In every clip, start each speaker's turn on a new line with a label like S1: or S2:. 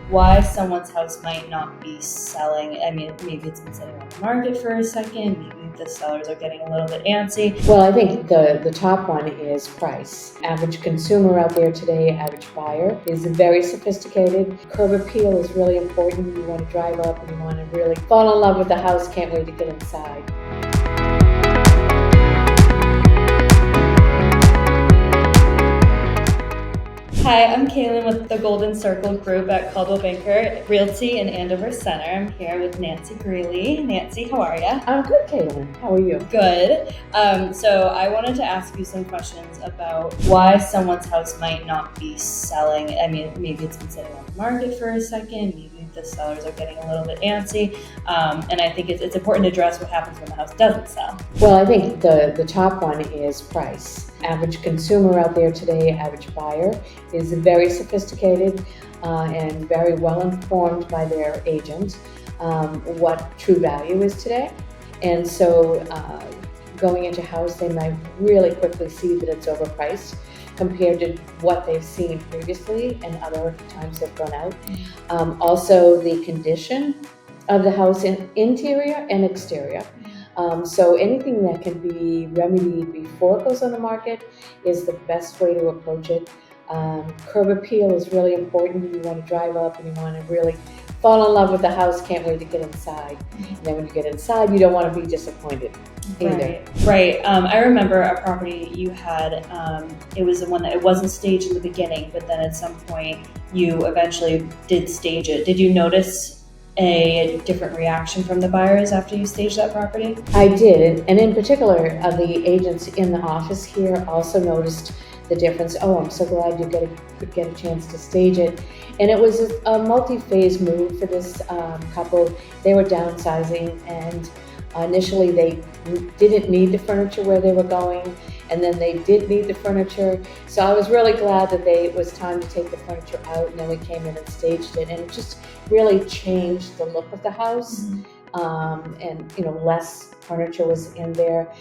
S1: why someone's house might not be selling. I mean, maybe it's been sitting on the market for a second, maybe the sellers are getting a little bit antsy.
S2: Well, I think the top one is price. Average consumer out there today, average buyer, is very sophisticated. Curb appeal is really important. You want to drive up and you want to really fall in love with the house, can't wait to get inside.
S1: Hi, I'm Kailyn with the Golden Circle Group at Farrelly Realty Realty in Andover Center. I'm here with Nancy Greely. Nancy, how are you?
S2: I'm good, Kailyn. How are you?
S1: Good. So I wanted to ask you some questions about why someone's house might not be selling. I mean, maybe it's been sitting on the market for a second, maybe the sellers are getting a little bit antsy. And I think it's important to address what happens when the house doesn't sell.
S2: Well, I think the top one is price. Average consumer out there today, average buyer, is very sophisticated and very well informed by their agent what true value is today. And so going into a house, they might really quickly see that it's overpriced compared to what they've seen previously and other times they've gone out. Also, the condition of the house, interior and exterior. So anything that can be remedied before it goes on the market is the best way to approach it. Curb appeal is really important. You want to drive up and you want to really fall in love with the house, can't wait to get inside. And then when you get inside, you don't want to be disappointed either.
S1: Right. I remember a property you had, it was the one that it wasn't staged in the beginning, but then at some point you eventually did stage it. Did you notice a different reaction from the buyers after you staged that property?
S2: I did, and in particular, the agents in the office here also noticed the difference. Oh, I'm so glad you could get a chance to stage it. And it was a multi-phase move for this couple. They were downsizing, and initially they didn't need the furniture where they were going, and then they did need the furniture. So I was really glad that it was time to take the furniture out, and then we came in and staged it, and it just really changed the look of the house. And less furniture was in there,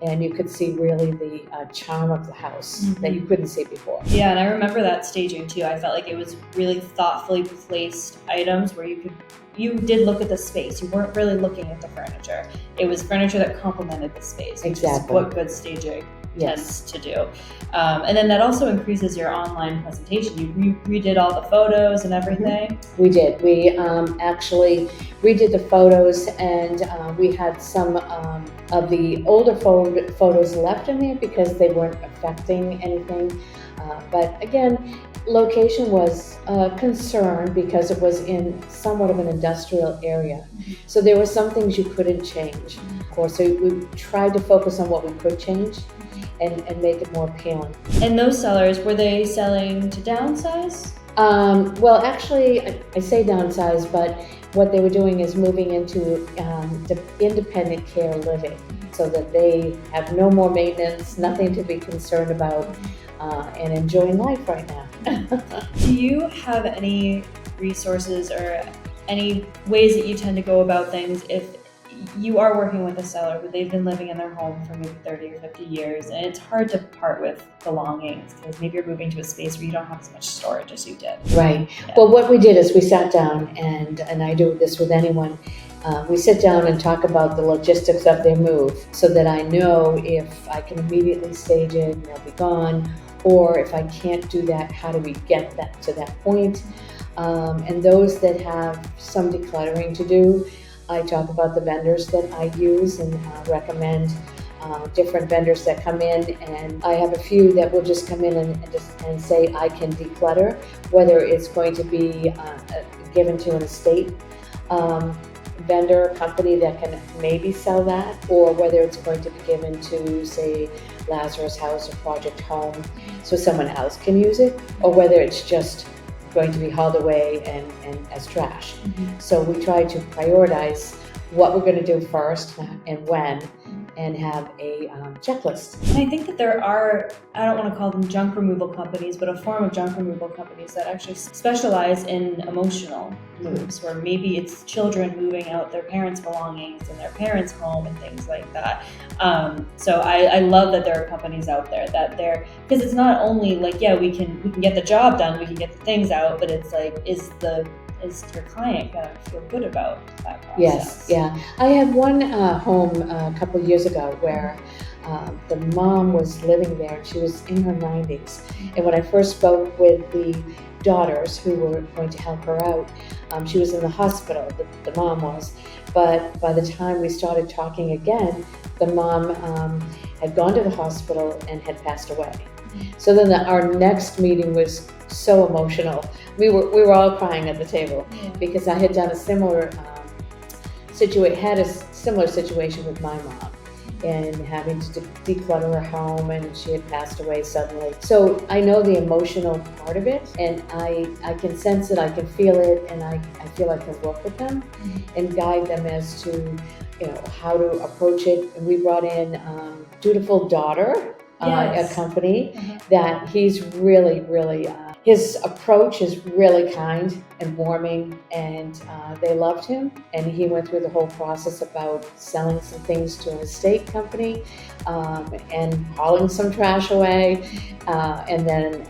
S2: and you could see really the charm of the house that you couldn't see before.
S1: Yeah, and I remember that staging too. I felt like it was really thoughtfully placed items where you did look at the space. You weren't really looking at the furniture. It was furniture that complemented the space, which
S2: Exactly.
S1: is what good staging tends to do. And then that also increases your online presentation. You redid all the photos and everything.
S2: We did. We actually redid the photos, and we had some of the older photos left in there because they weren't affecting anything. But again, location was a concern because it was in somewhat of an industrial area. So there were some things you couldn't change. Of course, so we tried to focus on what we could change and make it more appealing.
S1: And those sellers, were they selling to downsize?
S2: Well, actually, I say downsize, but what they were doing is moving into the independent care living so that they have no more maintenance, nothing to be concerned about, and enjoying life right now.
S1: Do you have any resources or any ways that you tend to go about things if you are working with a seller, but they've been living in their home for maybe 30 or 50 years, and it's hard to part with belongings because maybe you're moving to a space where you don't have as much storage as you did?
S2: Right.
S1: Yeah.
S2: Well, what we did is we sat down, and I do this with anyone. We sit down and talk about the logistics of their move so that I know if I can immediately stage it and they'll be gone, or if I can't do that, how do we get that to that point? And those that have some decluttering to do, I talk about the vendors that I use and recommend different vendors that come in, and I have a few that will just come in and say I can declutter, whether it's going to be given to an estate vendor company that can maybe sell that, or whether it's going to be given to, say, Lazarus House or Project Home so someone else can use it, or whether it's just going to be hauled away and as trash. So we try to prioritize what we're going to do first and when, and have a checklist.
S1: And I think that there are, I don't want to call them junk removal companies, but a form of junk removal companies that actually specialize in emotional moves, where maybe it's children moving out their parents' belongings in their parents' home and things like that. So I love that there are companies out there that because it's not only like, yeah, we can get the job done, we can get the things out, but it's like, is the is your client going to feel good about that process?
S2: Yes, yeah. I had one home a couple years ago where the mom was living there. She was in her 90s. And when I first spoke with the daughters who were going to help her out, she was in the hospital, the mom was. But by the time we started talking again, the mom had gone to the hospital and had passed away. So then our next meeting was so emotional. We were all crying at the table because I had done a similar situation with my mom, and having to declutter her home, and she had passed away suddenly. So I know the emotional part of it, and I can sense it, I can feel it, and I feel I can work with them and guide them as to how to approach it. And we brought in Dutiful Daughter, a company that he's really, his approach is really kind and warming, and they loved him. And he went through the whole process about selling some things to an estate company and hauling some trash away, and then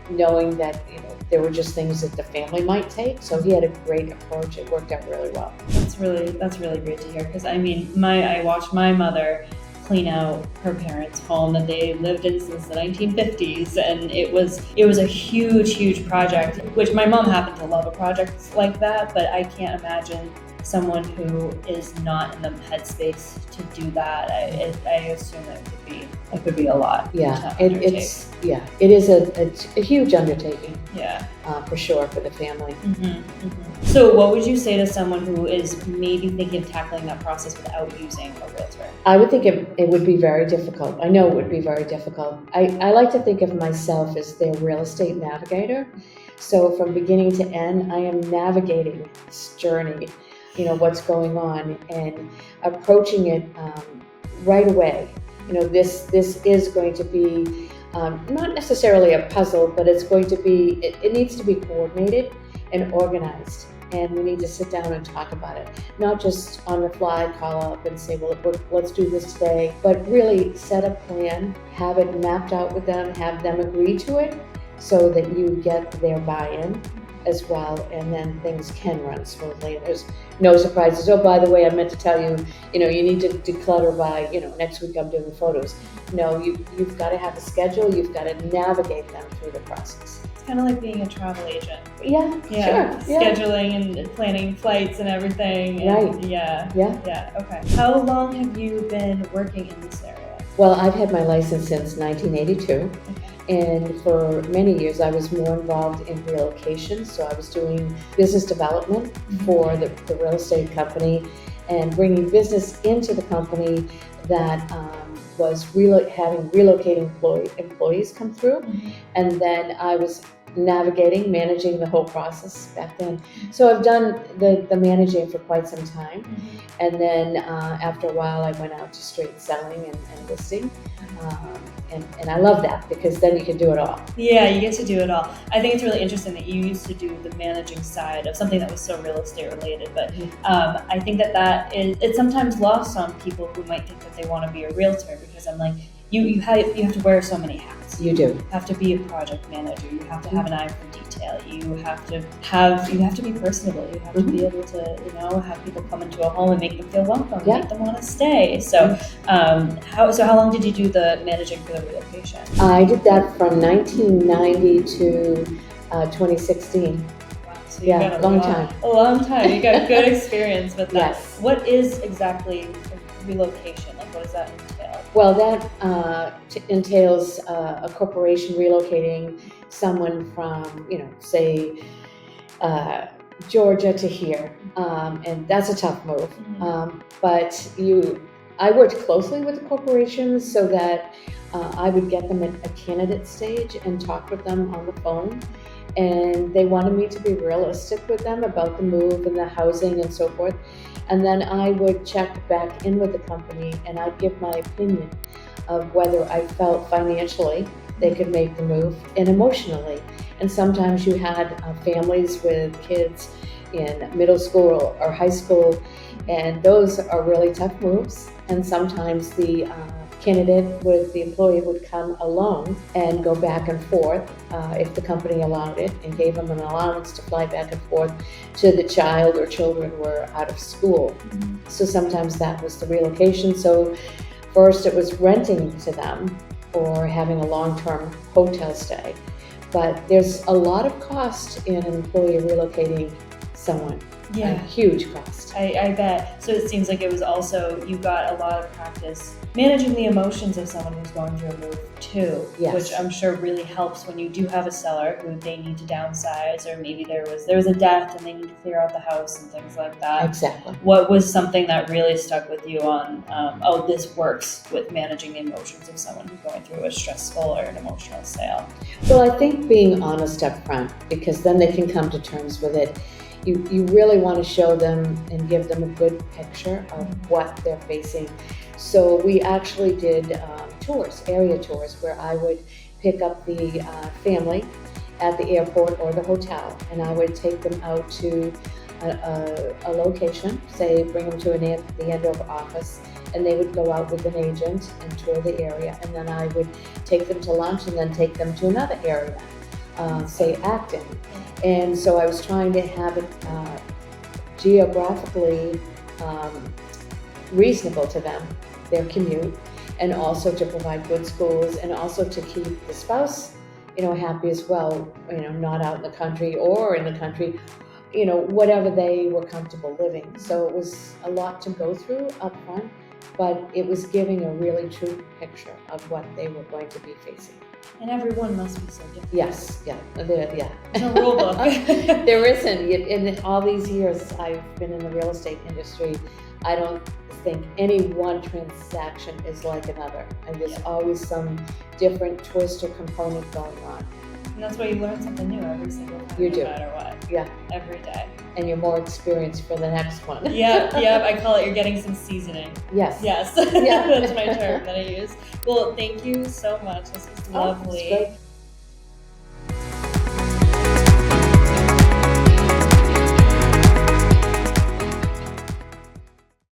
S2: knowing that there were just things that the family might take. So he had a great approach. It worked out really well.
S1: That's really great to hear, because I mean, I watched my mother clean out her parents' home that they lived in since the 1950s, and it was a huge project, which my mom happened to love a project like that, but I can't imagine someone who is not in the headspace to do that. I assume that it could be a lot.
S2: Yeah, it is a huge undertaking.
S1: Yeah,
S2: for sure, for the family.
S1: So what would you say to someone who is maybe thinking of tackling that process without using a realtor?
S2: I would think it would be very difficult. I know it would be very difficult. I like to think of myself as their real estate navigator. So from beginning to end, I am navigating this journey, what's going on, and approaching it right away. This is going to be not necessarily a puzzle, but it's going to be, it needs to be coordinated and organized. And we need to sit down and talk about it. Not just on the fly, call up and say, well, let's do this today, but really set a plan, have it mapped out with them, have them agree to it so that you get their buy-in as well, and then things can run smoothly. There's no surprises. Oh, by the way, I meant to tell you, you need to declutter by, next week I'm doing photos. No, you've got to have a schedule. You've got to navigate them through the process.
S1: It's kind of like being a travel agent.
S2: Yeah, sure.
S1: Scheduling and planning flights and everything.
S2: Right.
S1: Yeah. Okay. How long have you been working in this area?
S2: Well, I've had my license since 1982. Okay. And for many years, I was more involved in relocation. So I was doing business development for the real estate company and bringing business into the company that was having relocating employees come through. And then I was managing the whole process back then. So I've done the managing for quite some time. And then after a while, I went out to straight selling and listing. And I love that, because then you can do it all.
S1: Yeah, you get to do it all. I think it's really interesting that you used to do the managing side of something that was so real estate related, but I think it's sometimes lost on people who might think that they want to be a realtor, because I'm like, you have to wear so many hats.
S2: You do.
S1: You have to be a project manager. You have to have an eye for detail. You have to be personable. You have to be able to, have people come into a home and make them feel welcome, make them want to stay. So, how long did you do the managing for the relocation?
S2: I did that from 1990 to 2016.
S1: Wow, so you got
S2: long time.
S1: A long time. You got good experience with that.
S2: Yes.
S1: What is exactly relocation? Like, what does that entail?
S2: Well, that entails a corporation relocating someone from, say, Georgia to here, and that's a tough move. But I worked closely with the corporations so that I would get them at a candidate stage and talk with them on the phone. And they wanted me to be realistic with them about the move and the housing and so forth. And then I would check back in with the company, and I'd give my opinion of whether I felt financially they could make the move and emotionally. And sometimes you had families with kids in middle school or high school, and those are really tough moves. And sometimes the the employee would come alone and go back and forth if the company allowed it, and gave them an allowance to fly back and forth to the child or children were out of school. So sometimes that was the relocation. So first it was renting to them or having a long-term hotel stay. But there's a lot of cost in an employee relocating someone.
S1: Yeah.
S2: A huge cost.
S1: I bet. So it seems like it was also, you got a lot of practice managing the emotions of someone who's going through a move too,
S2: Yes.
S1: which I'm sure really helps when you do have a seller who they need to downsize, or maybe there was a death and they need to clear out the house and things like that.
S2: Exactly.
S1: What was something that really stuck with you on, this works with managing the emotions of someone who's going through a stressful or an emotional sale?
S2: Well, I think being honest up front, because then they can come to terms with it. You really want to show them and give them a good picture of what they're facing. So we actually did area tours, where I would pick up the family at the airport or the hotel, and I would take them out to a location, say bring them to the Andover office, and they would go out with an agent and tour the area, and then I would take them to lunch and then take them to another area, say Acton. And so I was trying to have it geographically reasonable to them, their commute, and also to provide good schools, and also to keep the spouse, happy as well, not out in the country or in the country, whatever they were comfortable living. So it was a lot to go through up front, but it was giving a really true picture of what they were going to be facing.
S1: And everyone must be so different.
S2: Yes, yeah.
S1: There's no rule book.
S2: There isn't. In all these years I've been in the real estate industry, I don't think any one transaction is like another. And there's always some different twist or component going on.
S1: And that's why you learn something new every single time,
S2: You do.
S1: no matter what.
S2: Yeah.
S1: Every day.
S2: And you're more experienced for the next one.
S1: Yep, I call it, you're getting some seasoning.
S2: Yes.
S1: Yes,
S2: Yeah.
S1: that's my term that I use. Well, thank you so much. This was lovely.
S2: It's great.